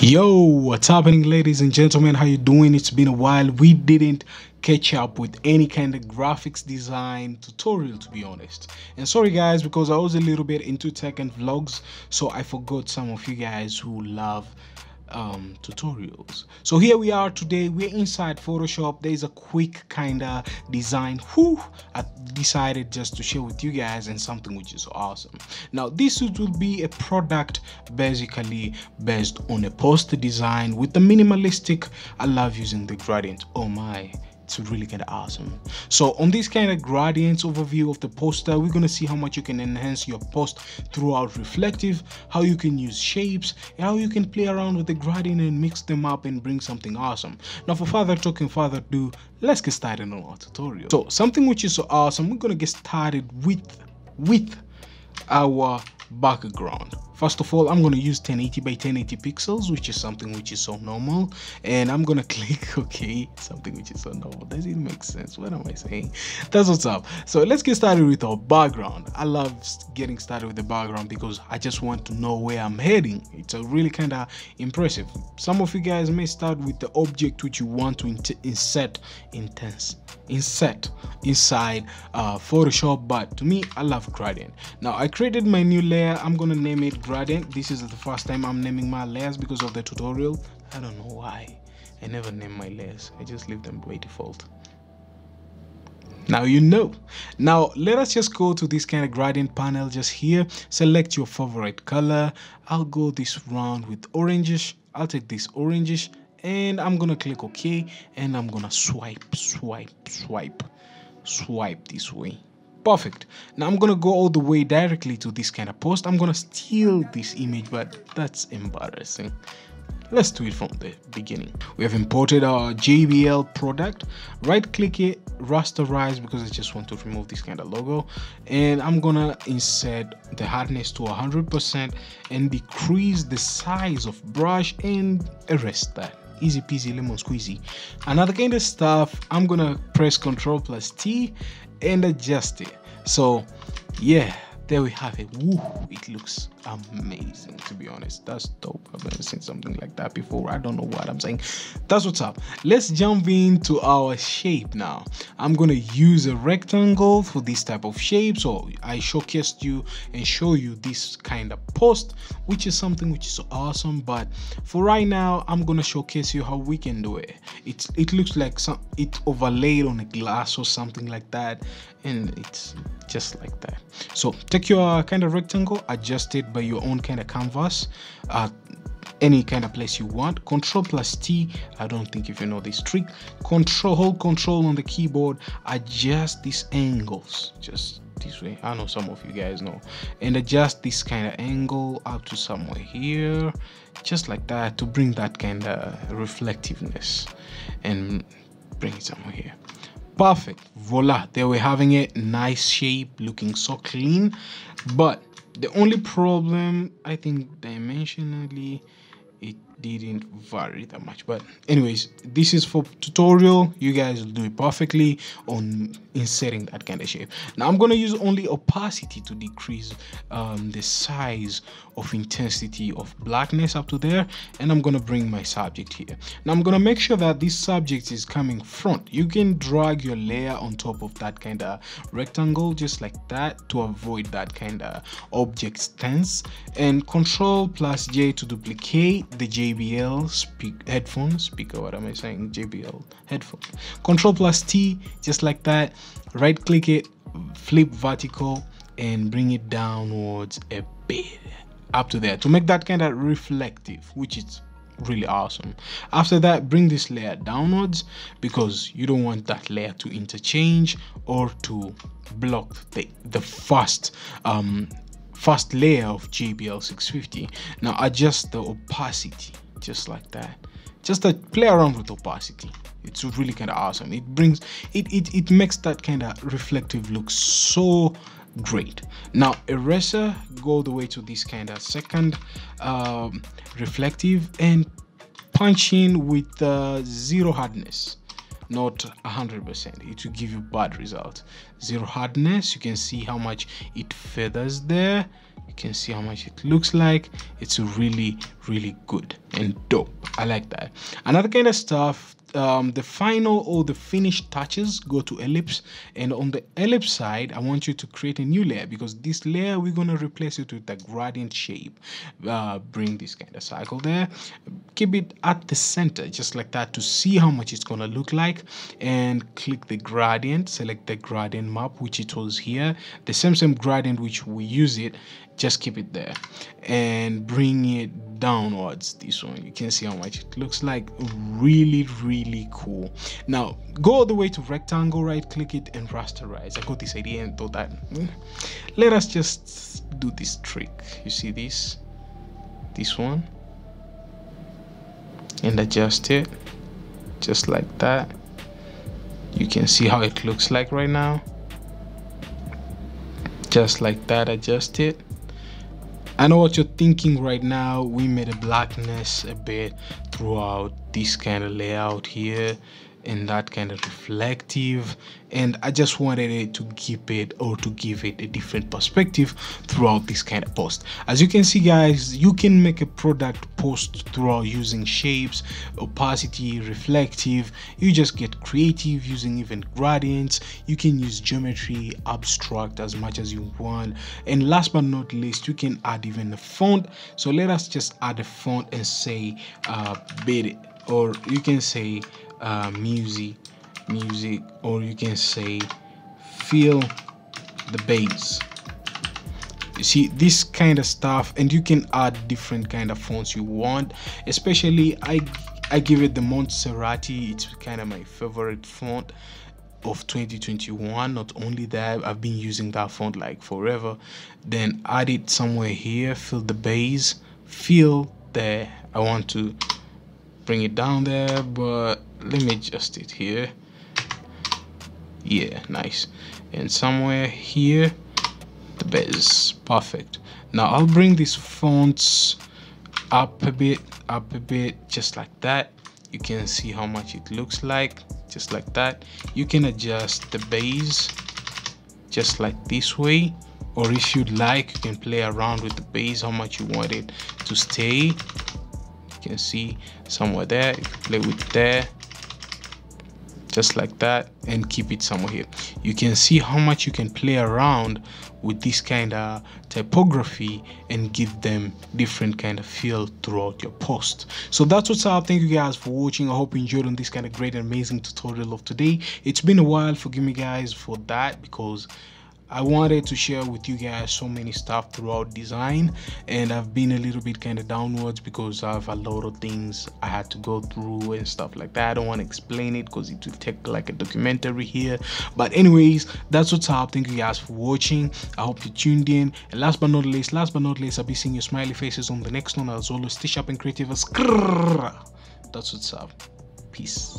Yo, what's happening, ladies and gentlemen? How you doing? It's been a while. We didn't catch up with any kind of graphics design tutorial, to be honest. And sorry guys, because I was a little bit into tech and vlogs, so I forgot some of you guys who love tutorials. So here we are today. We're inside Photoshop. There's a quick kind of design I decided just to share with you guys, and something which is awesome. Now this suit will be a product basically based on a poster design with the minimalistic. I love using the gradient. Oh my, it's really kind of awesome. So on this kind of gradients overview of the poster, we're going to see how much you can enhance your post throughout reflective, how you can use shapes, and how you can play around with the gradient and mix them up and bring something awesome. Now for further ado, let's get started on our tutorial. So something which is so awesome, we're going to get started with our background. First of all, I'm going to use 1080 by 1080 pixels, which is something which is so normal, and I'm going to click OK. Something which is so normal. Does it make sense? What am I saying? That's what's up. So let's get started with our background. I love getting started with the background because I just want to know where I'm heading. It's a really kind of impressive. Some of you guys may start with the object which you want to insert inside Photoshop, but to me, I love gradient. Now I created my new layer. I'm gonna name it gradient. This is the first time I'm naming my layers because of the tutorial. I don't know why I never name my layers. I just leave them by default. Now you know. Now let us just go to this kind of gradient panel. Just here, select your favorite color. I'll go this round with orangish. I'll take this orangish, and I'm gonna click OK, and I'm gonna swipe this way. Perfect. Now I'm gonna go all the way directly to this kind of post. I'm gonna steal this image, but that's embarrassing. Let's do it from the beginning. We have imported our JBL product. Right click it, rasterize, because I just want to remove this kind of logo, and I'm gonna insert the hardness to 100% and decrease the size of brush and erase that. Easy peasy lemon squeezy. Another kind of stuff, I'm gonna press Ctrl+T and adjust it. So yeah, there we have it. Woo, it looks amazing, to be honest. That's dope. I've never seen something like that before. I don't know what I'm saying. That's what's up. Let's jump into our shape now. I'm gonna use a rectangle for this type of shape. So I showcased you and show you this kind of post, which is something which is awesome. But for right now, I'm gonna showcase you how we can do it. It looks like it overlaid on a glass or something like that, and it's just like that. So take your kind of rectangle, adjust it by your own kind of canvas, any kind of place you want. Ctrl+T. I don't think if you know this trick. Hold Control on the keyboard, adjust these angles just this way. I know some of you guys know, and adjust this kind of angle up to somewhere here, just like that, to bring that kind of reflectiveness, and bring it somewhere here. Perfect. Voila, there we're having it. Nice shape, looking so clean. But the only problem, I think dimensionally it didn't vary that much. But anyways, this is for tutorial. You guys will do it perfectly on inserting that kind of shape. Now I'm going to use only opacity to decrease the size of intensity of blackness up to there, and I'm going to bring my subject here. Now I'm going to make sure that this subject is coming front. You can drag your layer on top of that kind of rectangle just like that to avoid that kind of object stance, and Ctrl+J to duplicate the JBL headphone speaker. What am I saying? JBL headphone. Ctrl+T, just like that. Right click it, flip vertical, and bring it downwards a bit up to there to make that kind of reflective, which is really awesome. After that, bring this layer downwards because you don't want that layer to interchange or to block the first layer of JBL 650. Now adjust the opacity just like that. Just to play around with opacity. It's really kind of awesome. It brings it makes that kind of reflective look so great. Now eraser, go all the way to this kind of second reflective and punch in with zero hardness. not 100%. It will give you bad results. Zero hardness, you can see how much it feathers there. You can see how much it looks like. It's really good and dope. I like that. Another kind of stuff, the final or the finished touches, go to ellipse, and on the ellipse side I want you to create a new layer, because this layer we're going to replace it with a gradient shape. Bring this kind of circle there, keep it at the center just like that to see how much it's going to look like, and click the gradient, select the gradient map, which it was here, the same gradient which we use it, just keep it there and bring it downwards. This one, you can see how much it looks like. Really cool. Now go all the way to rectangle, right click it and rasterize. I got this idea and thought that let us just do this trick. You see this one, and adjust it just like that. You can see how it looks like right now, just like that. Adjust it. I know what you're thinking right now. We made a blackness a bit throughout this kind of layout here, and that kind of reflective, and I just wanted it to keep it, or to give it a different perspective throughout this kind of post. As you can see guys, you can make a product post throughout using shapes, opacity, reflective. You just get creative using even gradients. You can use geometry, abstract as much as you want, and last but not least, you can add even a font. So let us just add a font and say bit, or you can say music, or you can say feel the bass. You see this kind of stuff, and you can add different kind of fonts you want. Especially I give it the Montserrati. It's kind of my favorite font of 2021. Not only that, I've been using that font like forever. Then add it somewhere here, feel the bass, feel there. I want to bring it down there, but let me adjust it here. Yeah, nice. And somewhere here, the bass. Perfect. Now I'll bring these fonts up a bit, just like that. You can see how much it looks like, just like that. You can adjust the bass just like this way, or if you'd like, you can play around with the bass, how much you want it to stay. You can see somewhere there. You can play with there, just like that, and keep it somewhere here. You can see how much you can play around with this kind of typography and give them different kind of feel throughout your post. So that's what's up. Thank you guys for watching. I hope you enjoyed on this kind of great and amazing tutorial of today. It's been a while, forgive me guys for that, because I wanted to share with you guys so many stuff throughout design, and I've been a little bit kind of downwards because I have a lot of things I had to go through and stuff like that. I don't want to explain it because it will take like a documentary here, but anyways, that's what's up. Thank you guys for watching. I hope you tuned in, and last but not least, I'll be seeing your smiley faces on the next one. As always, stay sharp and creative as that's what's up. Peace.